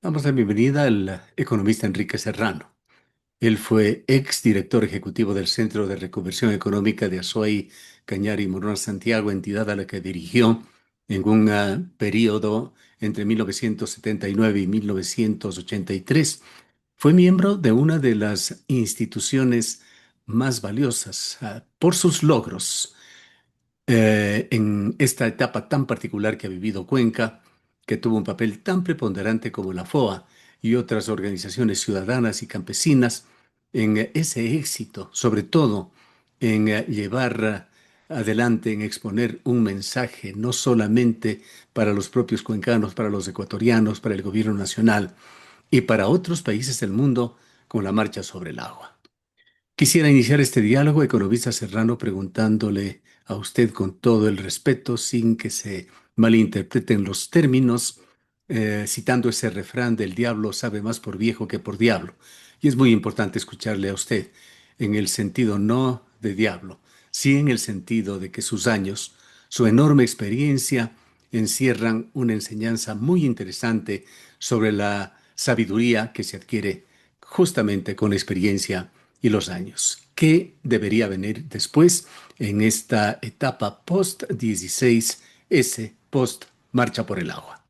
Damos la bienvenida al economista Enrique Serrano. Él fue ex director ejecutivo del Centro de Reconversión Económica de Azuay, Cañari y Morona Santiago, entidad a la que dirigió en un periodo entre 1979 y 1983. Fue miembro de una de las instituciones más valiosas por sus logros en esta etapa tan particular que ha vivido Cuenca, que tuvo un papel tan preponderante como la FOA y otras organizaciones ciudadanas y campesinas en ese éxito, sobre todo en llevar adelante, en exponer un mensaje no solamente para los propios cuencanos, para los ecuatorianos, para el gobierno nacional y para otros países del mundo con la marcha sobre el agua. Quisiera iniciar este diálogo, economista Serrano, preguntándole a usted con todo el respeto, sin que se malinterpreten los términos, citando ese refrán del diablo sabe más por viejo que por diablo. Y es muy importante escucharle a usted en el sentido no de diablo, sí en el sentido de que sus años, su enorme experiencia, encierran una enseñanza muy interesante sobre la sabiduría que se adquiere justamente con la experiencia y los años. ¿Qué debería venir después en esta etapa post-16S, post-marcha por el agua?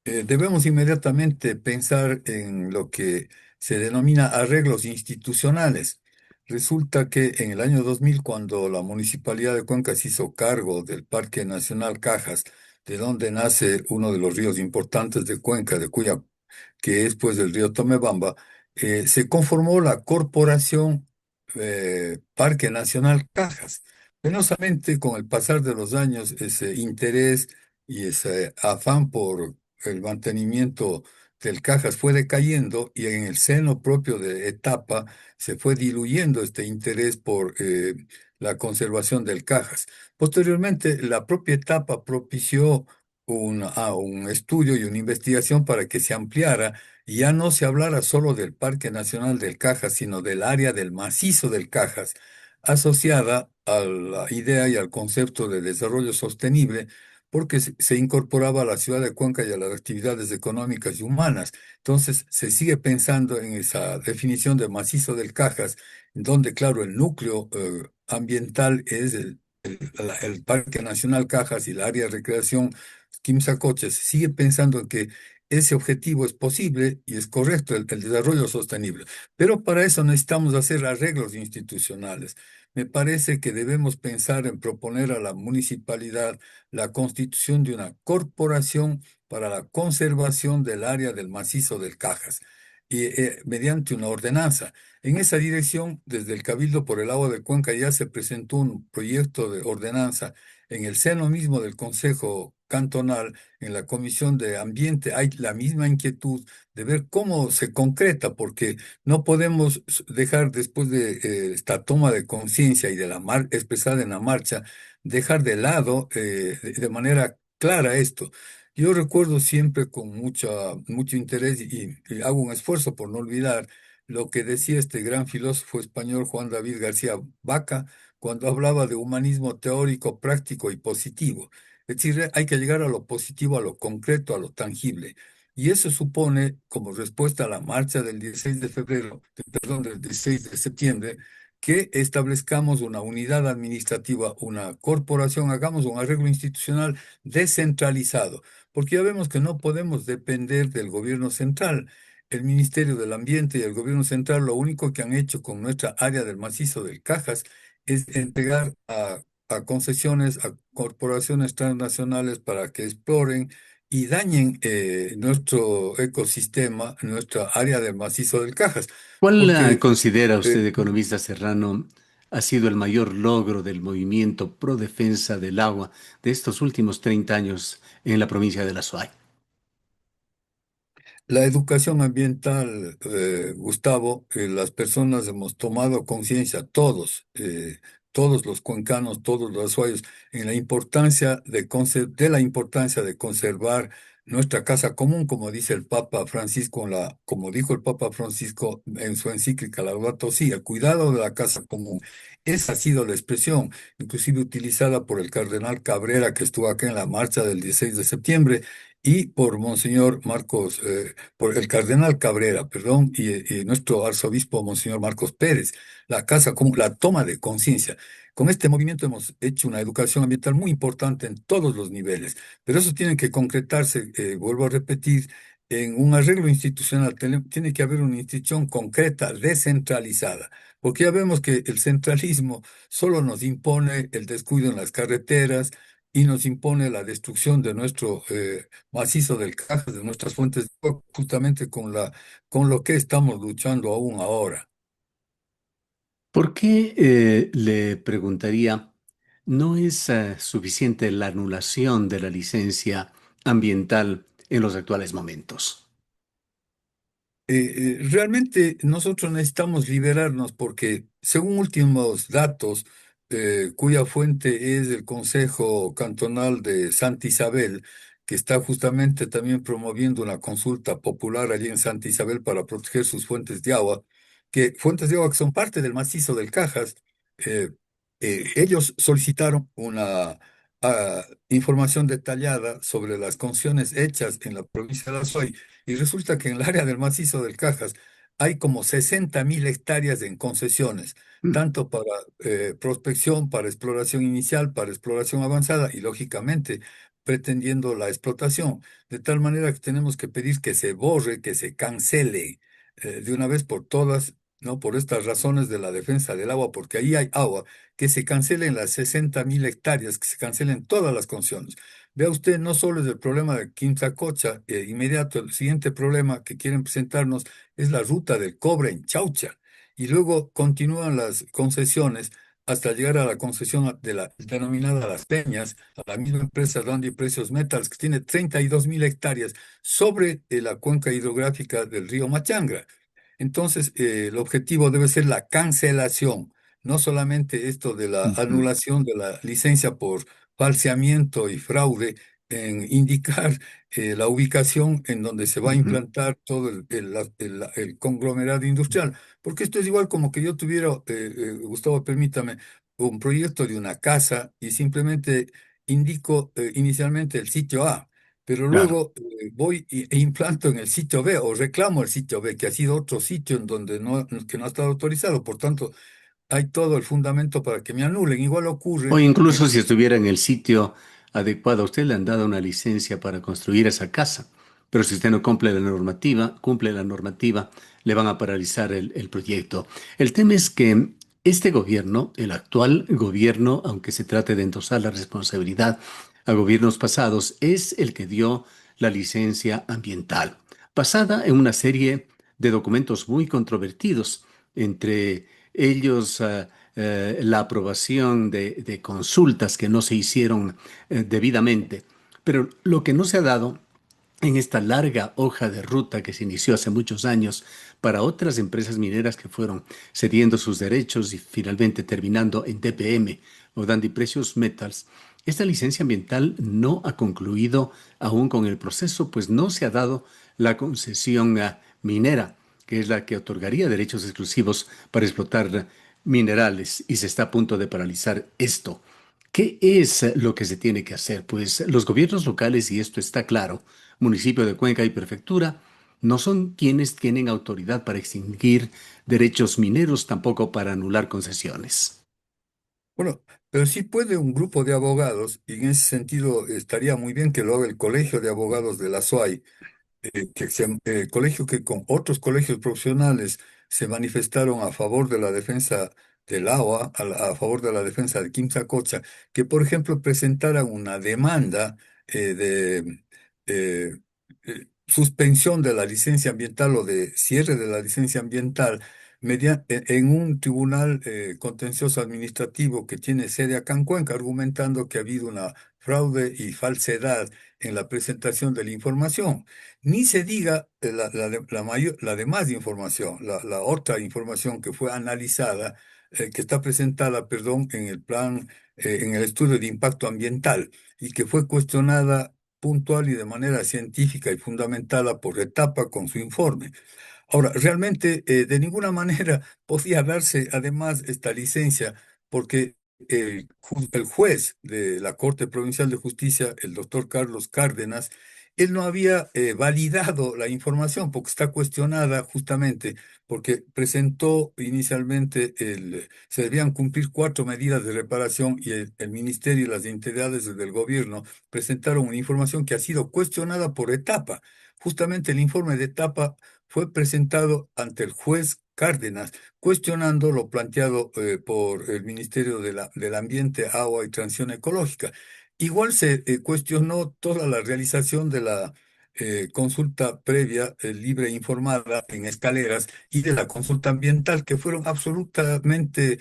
Debemos inmediatamente pensar en lo que se denomina arreglos institucionales. Resulta que en el año 2000, cuando la Municipalidad de Cuenca se hizo cargo del Parque Nacional Cajas, de donde nace uno de los ríos importantes de Cuenca, de cuya, que es pues el río Tomebamba, se conformó la Corporación Parque Nacional Cajas. Penosamente, con el pasar de los años, ese interés y ese afán por el mantenimiento del Cajas fue decayendo y en el seno propio de Etapa se fue diluyendo este interés por la conservación del Cajas. Posteriormente, la propia Etapa propició un estudio y una investigación para que se ampliara y ya no se hablara solo del Parque Nacional del Cajas, sino del área del macizo del Cajas, asociada a la idea y al concepto de desarrollo sostenible porque se incorporaba a la ciudad de Cuenca y a las actividades económicas y humanas. Entonces, se sigue pensando en esa definición de macizo del Cajas, donde, claro, el núcleo ambiental es el Parque Nacional Cajas y el área de recreación Quimsacocha. Se sigue pensando en que ese objetivo es posible y es correcto, el desarrollo sostenible. Pero para eso necesitamos hacer arreglos institucionales. Me parece que debemos pensar en proponer a la municipalidad la constitución de una corporación para la conservación del área del macizo del Cajas, y, mediante una ordenanza. En esa dirección, desde el Cabildo por el Agua de Cuenca ya se presentó un proyecto de ordenanza en el seno mismo del Consejo Cantonal, en la Comisión de Ambiente. Hay la misma inquietud de ver cómo se concreta, porque no podemos dejar después de esta toma de conciencia y de la expresada en la marcha, dejar de lado de manera clara esto. Yo recuerdo siempre con mucho interés y hago un esfuerzo por no olvidar lo que decía este gran filósofo español Juan David García Vaca cuando hablaba de humanismo teórico, práctico y positivo. Es decir, hay que llegar a lo positivo, a lo concreto, a lo tangible. Y eso supone, como respuesta a la marcha del 16 de febrero, perdón, del 16 de septiembre, que establezcamos una unidad administrativa, una corporación, hagamos un arreglo institucional descentralizado, porque ya vemos que no podemos depender del gobierno central. El Ministerio del Ambiente y el gobierno central lo único que han hecho con nuestra área del macizo del Cajas es entregar a concesiones, a corporaciones transnacionales para que exploren y dañen nuestro ecosistema, nuestra área del macizo del Cajas. ¿Cuál Porque considera usted, eh, economista Serrano, ha sido el mayor logro del movimiento pro defensa del agua de estos últimos 30 años en la provincia de La Suay? la educación ambiental, Gustavo, las personas hemos tomado conciencia, todos los cuencanos, todos los azuayos, en la importancia de la importancia de conservar nuestra casa común, como dice el Papa Francisco, como dijo el Papa Francisco en su encíclica Laudato Si, el cuidado de la casa común. Esa ha sido la expresión, inclusive utilizada por el cardenal Cabrera, que estuvo acá en la marcha del 16 de septiembre, y por Monseñor Marcos, por el cardenal Cabrera, perdón, y nuestro arzobispo Monseñor Marcos Pérez, la casa como la toma de conciencia. Con este movimiento hemos hecho una educación ambiental muy importante en todos los niveles, pero eso tiene que concretarse, vuelvo a repetir, en un arreglo institucional. Tiene que haber una institución concreta, descentralizada, porque ya vemos que el centralismo solo nos impone el descuido en las carreteras y nos impone la destrucción de nuestro macizo del Cajas, de nuestras fuentes de agua, justamente con lo que estamos luchando aún ahora. ¿Por qué, le preguntaría, no es suficiente la anulación de la licencia ambiental en los actuales momentos? Realmente nosotros necesitamos liberarnos porque, según últimos datos, cuya fuente es el Consejo Cantonal de Santa Isabel, que está justamente también promoviendo una consulta popular allí en Santa Isabel para proteger sus fuentes de agua que son parte del macizo del Cajas. eh, Ellos solicitaron una información detallada sobre las concesiones hechas en la provincia de La Suay, y resulta que en el área del macizo del Cajas hay como 60.000 hectáreas en concesiones, Mm, tanto para prospección, para exploración inicial, para exploración avanzada y, lógicamente, pretendiendo la explotación. De tal manera que tenemos que pedir que se borre, que se cancele de una vez por todas, ¿no? Por estas razones de la defensa del agua, porque ahí hay agua, que se cancelen las 60.000 hectáreas, que se cancelen todas las concesiones. Vea usted, no solo es el problema de Quintacocha, inmediato, el siguiente problema que quieren presentarnos es la ruta del cobre en Chaucha. Y luego continúan las concesiones hasta llegar a la concesión de la denominada Las Peñas, a la misma empresa Randy Precious Metals, que tiene 32.000 hectáreas sobre la cuenca hidrográfica del río Machangra. Entonces, el objetivo debe ser la cancelación, no solamente esto de la ujú, anulación de la licencia por falseamiento y fraude en indicar la ubicación en donde se va a ujú. implantar todo el conglomerado industrial. Porque esto es igual como que yo tuviera, Gustavo, permítame, un proyecto de una casa y simplemente indico inicialmente el sitio A, pero Claro. luego e implanto en el sitio B o reclamo el sitio B, que ha sido otro sitio en donde que no ha estado autorizado. Por tanto, hay todo el fundamento para que me anulen. Igual O ocurre en... incluso si estuviera en el sitio adecuado, a usted le han dado una licencia para construir esa casa, pero si usted no cumple la normativa, le van a paralizar el proyecto. El tema es que este gobierno, el actual gobierno, aunque se trate de endosar la responsabilidad a gobiernos pasados, es el que dio la licencia ambiental, basada en una serie de documentos muy controvertidos, entre ellos la aprobación de consultas que no se hicieron debidamente. Pero lo que no se ha dado en esta larga hoja de ruta que se inició hace muchos años para otras empresas mineras que fueron cediendo sus derechos y finalmente terminando en DPM o Dandy Precious Metals, esta licencia ambiental no ha concluido aún con el proceso, pues no se ha dado la concesión minera, que es la que otorgaría derechos exclusivos para explotar minerales, y se está a punto de paralizar esto. ¿Qué es lo que se tiene que hacer? Pues los gobiernos locales, y esto está claro, municipio de Cuenca y prefectura, no son quienes tienen autoridad para extinguir derechos mineros, tampoco para anular concesiones. Bueno, pero sí puede un grupo de abogados, y en ese sentido estaría muy bien que lo haga el Colegio de Abogados de la SUAY, colegio que con otros colegios profesionales se manifestaron a favor de la defensa del agua, a favor de la defensa de Quimsacocha, que por ejemplo presentaran una demanda de suspensión de la licencia ambiental o de cierre de la licencia ambiental en un tribunal contencioso administrativo que tiene sede acá en Cuenca, argumentando que ha habido una fraude y falsedad en la presentación de la información. Ni se diga la demás información, la otra información que fue analizada, que está presentada, perdón, en el plan, en el estudio de impacto ambiental y que fue cuestionada puntual y de manera científica y fundamentada por etapa con su informe. Ahora, realmente de ninguna manera podía darse además esta licencia porque el juez de la Corte Provincial de Justicia, el doctor Carlos Cárdenas, él no había validado la información porque está cuestionada justamente porque presentó inicialmente se debían cumplir 4 medidas de reparación y el Ministerio y las entidades del gobierno presentaron una información que ha sido cuestionada por etapa. Justamente el informe de etapa fue presentado ante el juez Cárdenas cuestionando lo planteado por el Ministerio del Ambiente, Agua y Transición Ecológica. Igual se cuestionó toda la realización de la consulta previa, libre e informada en escaleras y de la consulta ambiental, que fueron absolutamente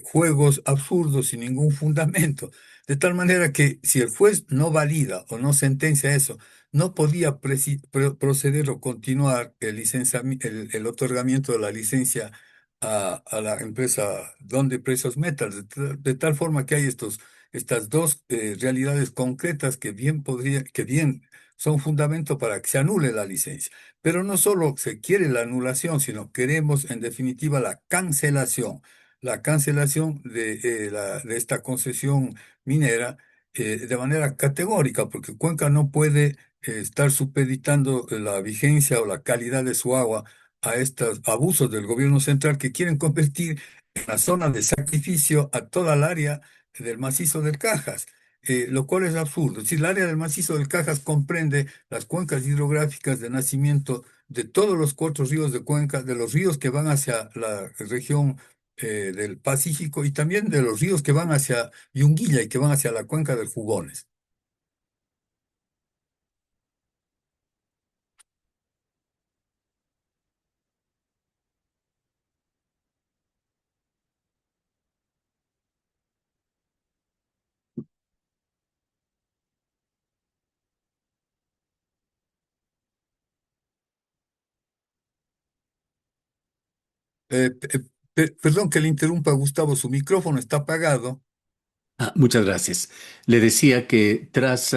juegos absurdos sin ningún fundamento. De tal manera que si el juez no valida o no sentencia eso, no podía proceder o continuar el otorgamiento de la licencia a la empresa Donde Precious Metals, de tal forma que hay estas dos realidades concretas que bien son fundamento para que se anule la licencia. Pero no solo se quiere la anulación, sino queremos en definitiva la cancelación de esta concesión minera de manera categórica, porque Cuenca no puede estar supeditando la vigencia o la calidad de su agua a estos abusos del gobierno central que quieren convertir en la zona de sacrificio a toda el área del macizo del Cajas, lo cual es absurdo. Si el área del macizo del Cajas comprende las cuencas hidrográficas de nacimiento de todos los 4 ríos de Cuenca, de los ríos que van hacia la región del Pacífico y también de los ríos que van hacia Yunguilla y que van hacia la cuenca del Jugones. Perdón que le interrumpa, Gustavo, su micrófono está apagado. Muchas gracias. Le decía que tras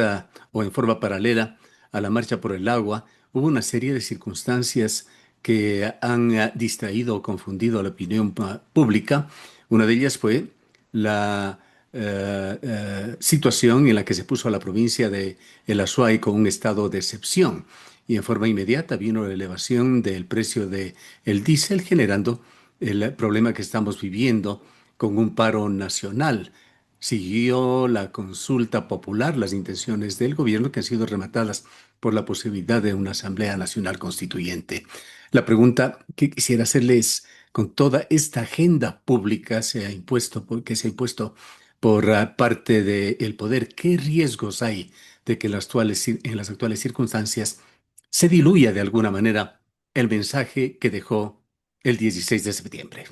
o en forma paralela a la marcha por el agua, hubo una serie de circunstancias que han distraído o confundido a la opinión pública. Una de ellas fue la situación en la que se puso a la provincia de El Azuay con un estado de excepción. Y en forma inmediata vino la elevación del precio del diésel, generando el problema que estamos viviendo con un paro nacional. Siguió la consulta popular, las intenciones del gobierno que han sido rematadas por la posibilidad de una Asamblea Nacional Constituyente. La pregunta que quisiera hacerle es, con toda esta agenda pública que se ha impuesto por parte del poder, ¿qué riesgos hay de que en las actuales circunstancias se diluya de alguna manera el mensaje que dejó el 16 de septiembre?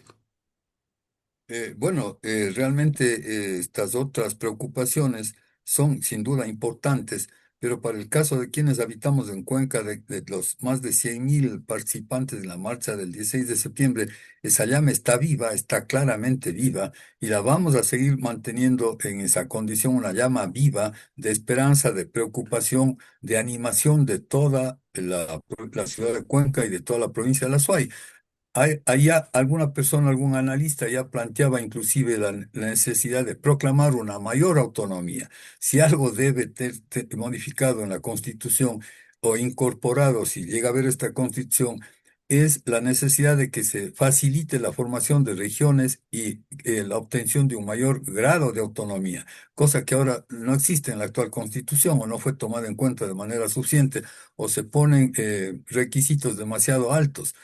Bueno, realmente estas otras preocupaciones son sin duda importantes, pero para el caso de quienes habitamos en Cuenca, de los más de 100.000 participantes en la marcha del 16 de septiembre, esa llama está viva, está claramente viva, y la vamos a seguir manteniendo en esa condición, una llama viva de esperanza, de preocupación, de animación de toda la ciudad de Cuenca y de toda la provincia de La Suay. Allá alguna persona, algún analista ya planteaba inclusive la necesidad de proclamar una mayor autonomía. Si algo debe ser modificado en la Constitución o incorporado, si llega a haber esta Constitución, es la necesidad de que se facilite la formación de regiones y la obtención de un mayor grado de autonomía, cosa que ahora no existe en la actual Constitución o no fue tomada en cuenta de manera suficiente o se ponen requisitos demasiado altos.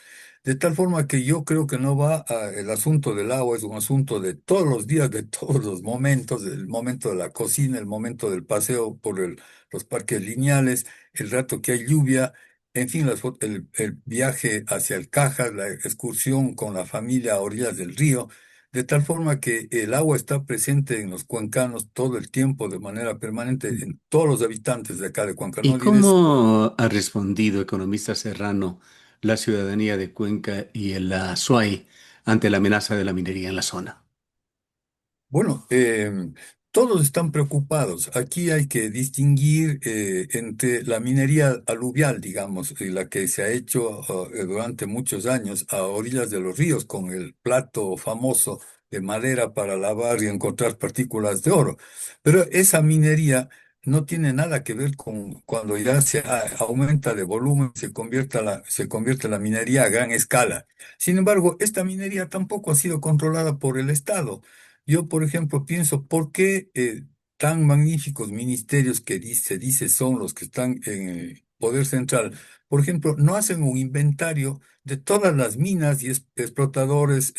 De tal forma que yo creo que no va el asunto del agua, es un asunto de todos los días, de todos los momentos, el momento de la cocina, el momento del paseo por los parques lineales, el rato que hay lluvia, en fin, el viaje hacia el Cajas, la excursión con la familia a orillas del río, de tal forma que el agua está presente en los cuencanos todo el tiempo, de manera permanente, en todos los habitantes de acá de Cuenca. ¿Y No olvides. cómo ha respondido, economista Serrano, la ciudadanía de Cuenca y el Azuay ante la amenaza de la minería en la zona? Bueno, todos están preocupados. Aquí hay que distinguir entre la minería aluvial, digamos, y la que se ha hecho durante muchos años a orillas de los ríos con el plato famoso de madera para lavar y encontrar partículas de oro. Pero esa minería no tiene nada que ver con cuando ya aumenta de volumen, se convierte la minería a gran escala. Sin embargo, esta minería tampoco ha sido controlada por el Estado. Yo, por ejemplo, pienso, ¿por qué tan magníficos ministerios que se dice son los que están en el poder central, por ejemplo, no hacen un inventario de todas las minas y explotadores,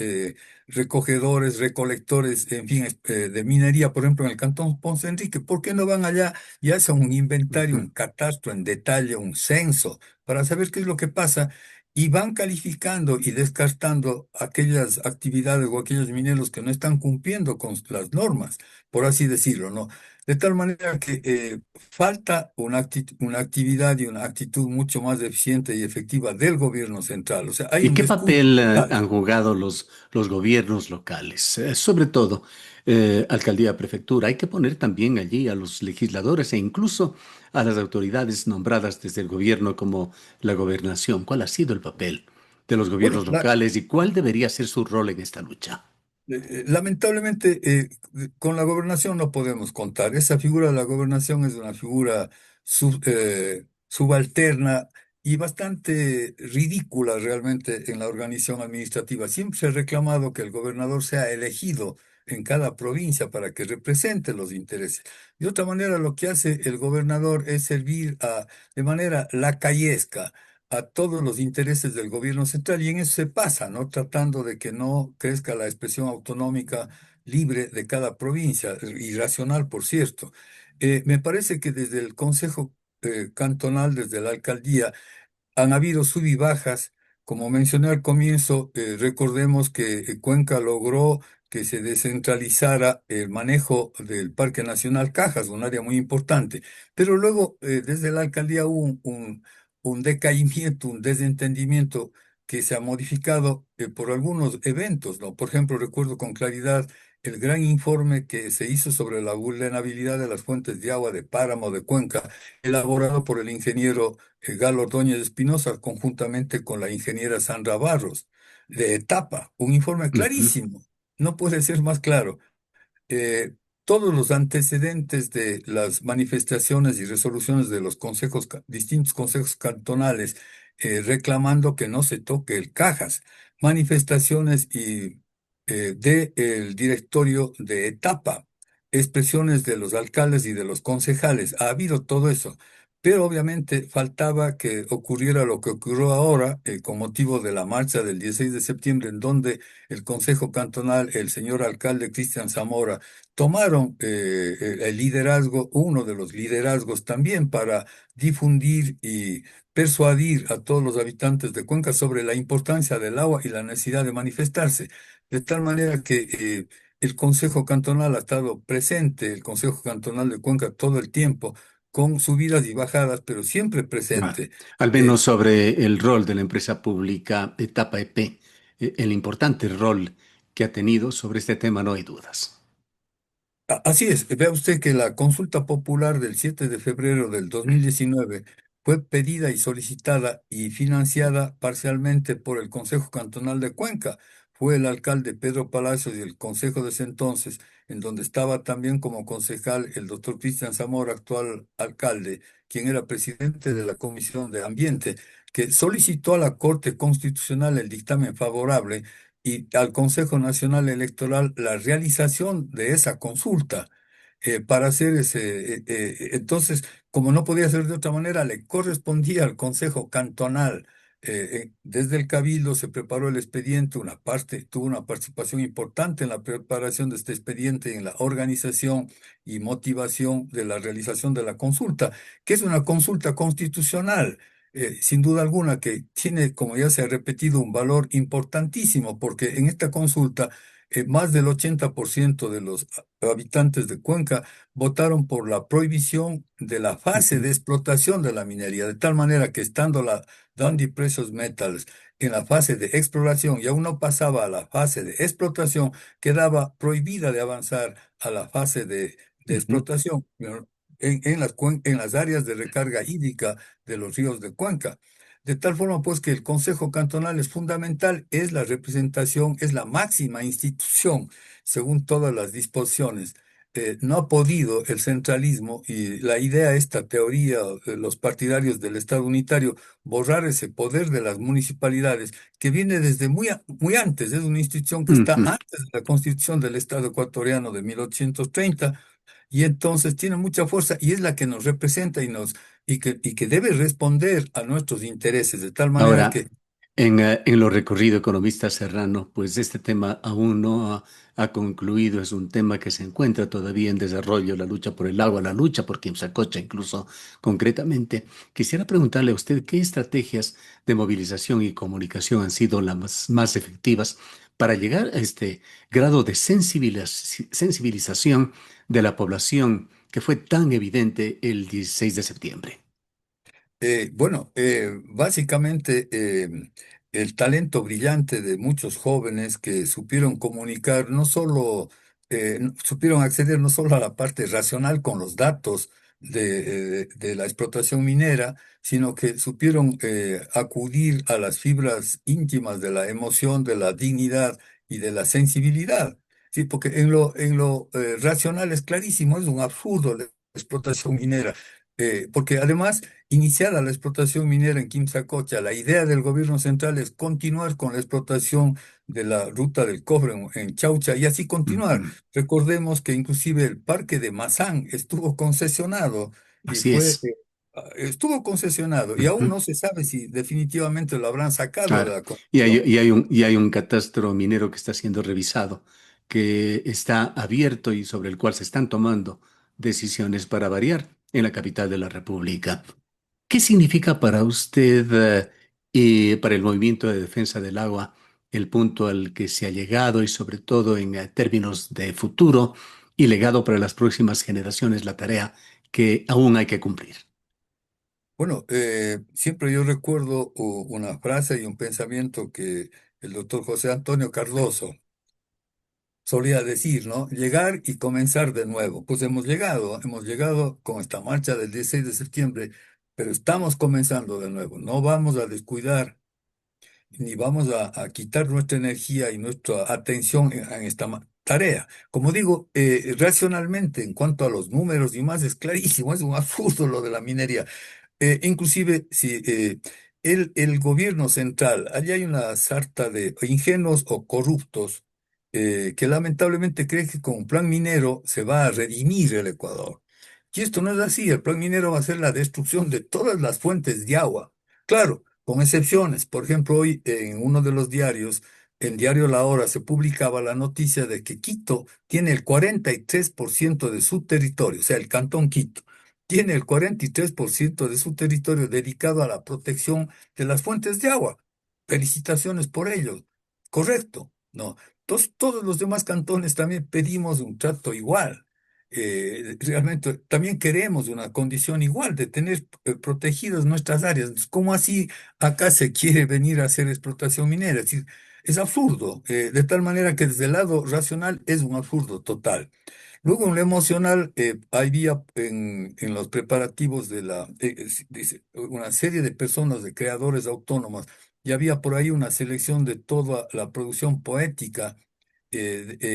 recogedores, recolectores, en fin, de minería, por ejemplo, en el Cantón Ponce Enrique? ¿Por qué no van allá y hacen un inventario, Ujú. un catastro en detalle, un censo, para saber qué es lo que pasa? Y van calificando y descartando aquellas actividades o aquellos mineros que no están cumpliendo con las normas, por así decirlo, ¿no? De tal manera que falta una actividad y una actitud mucho más eficiente y efectiva del gobierno central. O sea, hay ¿Y un qué descuido papel total. han jugado los gobiernos locales? Sobre todo, alcaldía, prefectura. Hay que poner también allí a los legisladores e incluso a las autoridades nombradas desde el gobierno como la gobernación. ¿Cuál ha sido el papel de los Bueno, gobiernos locales y cuál debería ser su rol en esta lucha? lamentablemente, con la gobernación no podemos contar. Esa figura de la gobernación es una figura subalterna y bastante ridícula realmente en la organización administrativa. Siempre se ha reclamado que el gobernador sea elegido en cada provincia para que represente los intereses. De otra manera, lo que hace el gobernador es servir de manera lacayesca a todos los intereses del gobierno central y en eso se pasa, ¿no? Tratando de que no crezca la expresión autonómica libre de cada provincia, irracional, por cierto. Me parece que desde el Consejo Cantonal, desde la alcaldía, han habido sub y bajas. Como mencioné al comienzo, recordemos que Cuenca logró que se descentralizara el manejo del Parque Nacional Cajas, un área muy importante. Pero luego, desde la alcaldía hubo un decaimiento, un desentendimiento que se ha modificado por algunos eventos, ¿no? Por ejemplo, recuerdo con claridad el gran informe que se hizo sobre la vulnerabilidad de las fuentes de agua de Páramo de Cuenca, elaborado por el ingeniero Galo Ordóñez Espinosa, conjuntamente con la ingeniera Sandra Barros, de etapa, un informe Ujú. clarísimo, no puede ser más claro. Todos los antecedentes de las manifestaciones y resoluciones de los distintos consejos cantonales, reclamando que no se toque el Cajas, manifestaciones del directorio de etapa, expresiones de los alcaldes y de los concejales, ha habido todo eso. Pero obviamente faltaba que ocurriera lo que ocurrió ahora, con motivo de la marcha del 16 de septiembre, en donde el Consejo Cantonal, el señor alcalde Cristian Zamora, tomaron el liderazgo, uno de los liderazgos también, para difundir y persuadir a todos los habitantes de Cuenca sobre la importancia del agua y la necesidad de manifestarse. De tal manera que el Consejo Cantonal ha estado presente, el Consejo Cantonal de Cuenca todo el tiempo, con subidas y bajadas, pero siempre Ah, presente. al Eh, menos sobre el rol de la empresa pública Etapa EP, el importante rol que ha tenido sobre este tema, no hay dudas. Así es, vea usted que la consulta popular del 7 de febrero del 2019 fue pedida y solicitada y financiada parcialmente por el Consejo Cantonal de Cuenca. Fue el alcalde Pedro Palacios y el consejo de ese entonces, en donde estaba también como concejal el doctor Cristian Zamora, actual alcalde, quien era presidente de la Comisión de Ambiente, que solicitó a la Corte Constitucional el dictamen favorable y al Consejo Nacional Electoral la realización de esa consulta para hacer entonces, como no podía ser de otra manera, le correspondía al Consejo Cantonal. Desde el Cabildo se preparó el expediente, una parte tuvo una participación importante en la preparación de este expediente, en la organización y motivación de la realización de la consulta, que es una consulta constitucional, sin duda alguna, que tiene, como ya se ha repetido, un valor importantísimo, porque en esta consulta más del 80% de los habitantes de Cuenca votaron por la prohibición de la fase Ujú, de explotación de la minería, de tal manera que estando la Dundee Precious Metals en la fase de exploración y aún no pasaba a la fase de explotación, quedaba prohibida de avanzar a la fase de ujú. explotación, ¿no? En las áreas de recarga hídrica de los ríos de Cuenca. De tal forma pues que el Consejo Cantonal es fundamental, es la representación, es la máxima institución según todas las disposiciones. No ha podido el centralismo y la idea, esta teoría, los partidarios del Estado unitario, borrar ese poder de las municipalidades que viene desde muy antes, es una institución que está Ujú. antes de la Constitución del Estado ecuatoriano de 1830 y entonces tiene mucha fuerza y es la que nos representa y que debe responder a nuestros intereses de tal manera Ahora, que, en lo recorrido economista Serrano, pues este tema aún no ha concluido, es un tema que se encuentra todavía en desarrollo, la lucha por el agua, la lucha por Quimsacocha, incluso concretamente. Quisiera preguntarle a usted qué estrategias de movilización y comunicación han sido las más efectivas para llegar a este grado de sensibilización de la población que fue tan evidente el 16 de septiembre. bueno, básicamente el talento brillante de muchos jóvenes que supieron comunicar, no solo, supieron acceder no solo a la parte racional con los datos de la explotación minera, sino que supieron acudir a las fibras íntimas de la emoción, de la dignidad y de la sensibilidad. Sí, porque en lo racional es clarísimo, es un absurdo la explotación minera. Porque además iniciada la explotación minera en Quimsacocha, la idea del gobierno central es continuar con la explotación de la ruta del cobre en Chaucha y así continuar. Ujú. Recordemos que inclusive el parque de Mazán estuvo concesionado y Así es. estuvo concesionado y aún Ujú. no se sabe si definitivamente lo habrán sacado de Claro. la Y hay, concesión. y hay un catastro minero que está siendo revisado, que está abierto y sobre el cual se están tomando decisiones para variar en la capital de la República. ¿Qué significa para usted y para el movimiento de defensa del agua el punto al que se ha llegado y sobre todo en términos de futuro y legado para las próximas generaciones, la tarea que aún hay que cumplir? Bueno, siempre yo recuerdo una frase y un pensamiento que el doctor José Antonio Cardoso solía decir, ¿no? Llegar y comenzar de nuevo. Pues hemos llegado con esta marcha del 16 de septiembre, pero estamos comenzando de nuevo. No vamos a descuidar ni vamos a quitar nuestra energía y nuestra atención en esta tarea. Como digo, racionalmente, en cuanto a los números y más, es clarísimo, es un absurdo lo de la minería. Inclusive, si el gobierno central, allí hay una sarta de ingenuos o corruptos que lamentablemente creen que con un plan minero se va a redimir el Ecuador. Y esto no es así, el plan minero va a ser la destrucción de todas las fuentes de agua. Claro, con excepciones. Por ejemplo, hoy en uno de los diarios, en Diario La Hora, se publicaba la noticia de que Quito tiene el 43% de su territorio, o sea, el cantón Quito tiene el 43% de su territorio dedicado a la protección de las fuentes de agua. Felicitaciones por ello. Correcto, ¿no? Todos los demás cantones también pedimos un trato igual. Realmente también queremos una condición igual de tener protegidas nuestras áreas. ¿Cómo así acá se quiere venir a hacer explotación minera? Es decir, es absurdo, de tal manera que desde el lado racional es un absurdo total. Luego, en lo emocional, había en los preparativos de dice, una serie de personas, de creadores autónomos, y había por ahí una selección de toda la producción poética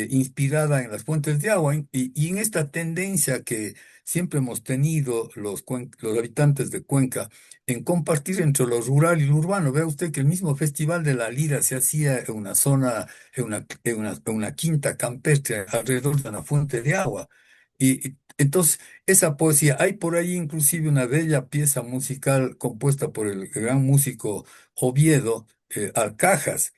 inspirada en las fuentes de agua, y en esta tendencia que siempre hemos tenido los habitantes de Cuenca en compartir entre lo rural y lo urbano. Vea usted que el mismo Festival de la Lira se hacía en una zona, en una quinta campestre alrededor de una fuente de agua. Y entonces, esa poesía, hay por ahí inclusive una bella pieza musical compuesta por el gran músico Oviedo, Arcajas,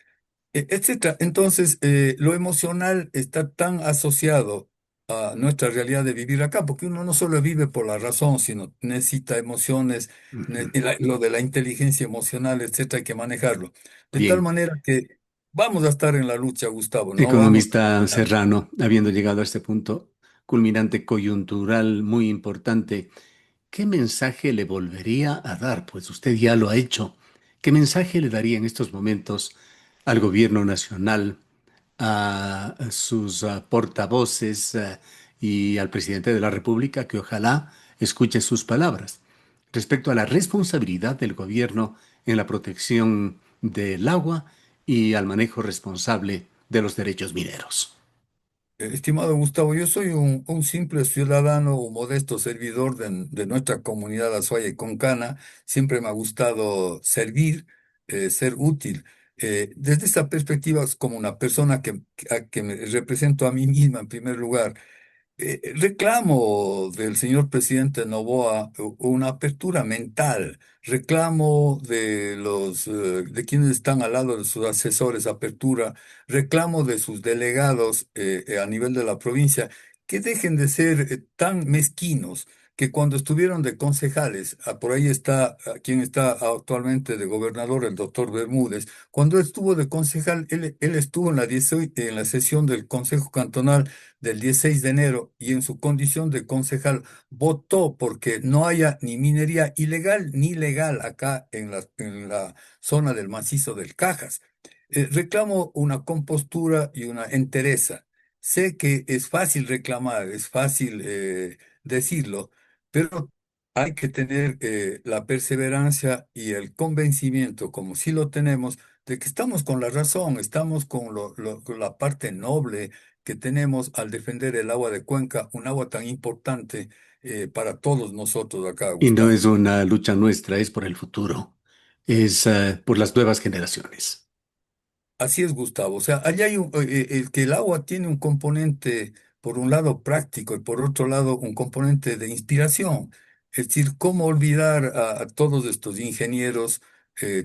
etcétera. Entonces, lo emocional está tan asociado a nuestra realidad de vivir acá, porque uno no solo vive por la razón, sino necesita emociones, Ujú. lo de la inteligencia emocional, etcétera, hay que manejarlo. De tal Bien. manera que vamos a estar en la lucha, Gustavo, no vamos Economista a... Serrano, habiendo llegado a este punto culminante coyuntural muy importante, ¿qué mensaje le volvería a dar? Pues usted ya lo ha hecho. ¿Qué mensaje le daría en estos momentos al gobierno nacional, a sus portavoces y al presidente de la República que ojalá escuche sus palabras? respecto a la responsabilidad del gobierno en la protección del agua y al manejo responsable de los derechos mineros. Estimado Gustavo, yo soy un simple ciudadano, un modesto servidor de nuestra comunidad Azuaya y Concana. Siempre me ha gustado servir, ser útil. Desde esa perspectiva, es como una persona que me represento a mí misma en primer lugar. Reclamo del señor presidente Noboa una apertura mental, reclamo de quienes están al lado de sus asesores apertura, reclamo de sus delegados a nivel de la provincia que dejen de ser tan mezquinos que cuando estuvieron de concejales, por ahí está quien está actualmente de gobernador, el doctor Bermúdez, cuando estuvo de concejal, él estuvo en en la sesión del Consejo Cantonal del 16 de enero y en su condición de concejal votó porque no haya ni minería ilegal ni legal acá en la zona del macizo del Cajas. Reclamo una compostura y una entereza. Sé que es fácil reclamar, es fácil decirlo, pero hay que tener la perseverancia y el convencimiento, como sí lo tenemos, de que estamos con la razón, estamos con con la parte noble que tenemos al defender el agua de Cuenca, un agua tan importante para todos nosotros acá, Y no Gustavo. es una lucha nuestra, es por el futuro, es por las nuevas generaciones. Así es, Gustavo. O sea, allá hay que el agua tiene un componente, por un lado práctico y por otro lado un componente de inspiración. Es decir, ¿cómo olvidar a todos estos ingenieros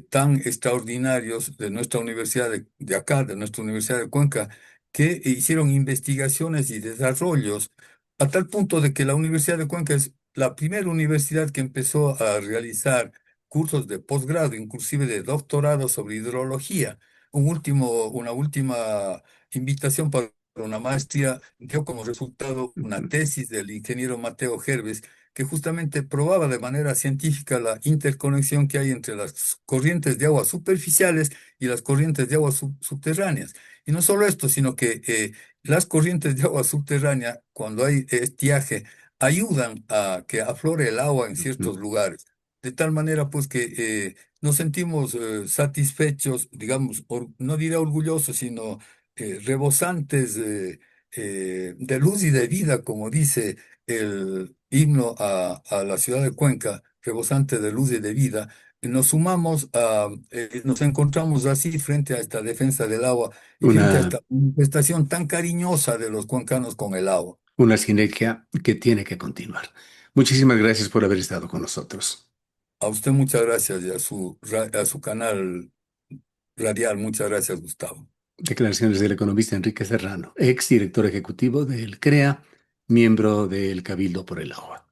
tan extraordinarios de nuestra universidad de acá, de nuestra Universidad de Cuenca, que hicieron investigaciones y desarrollos a tal punto de que la Universidad de Cuenca es la primera universidad que empezó a realizar cursos de posgrado, inclusive de doctorado sobre hidrología? Una última invitación para una maestría dio como resultado una Ujú. tesis del ingeniero Mateo Gerbes que justamente probaba de manera científica la interconexión que hay entre las corrientes de agua superficiales y las corrientes de agua subterráneas. Y no solo esto, sino que las corrientes de agua subterránea, cuando hay estiaje, ayudan a que aflore el agua en ciertos Ujú. lugares. De tal manera, pues, que nos sentimos satisfechos, digamos, no diré orgullosos, sino rebosantes de luz y de vida, como dice el himno a la ciudad de Cuenca, rebosante de luz y de vida. Nos sumamos nos encontramos así frente a esta defensa del agua y frente a Una, esta manifestación tan cariñosa de los cuencanos con el agua. una sinergia que tiene que continuar. Muchísimas gracias por haber estado con nosotros. A usted muchas gracias y a a su canal radial, muchas gracias, Gustavo. Declaraciones del economista Enrique Serrano, ex director ejecutivo del CREA, miembro del Cabildo por el Agua.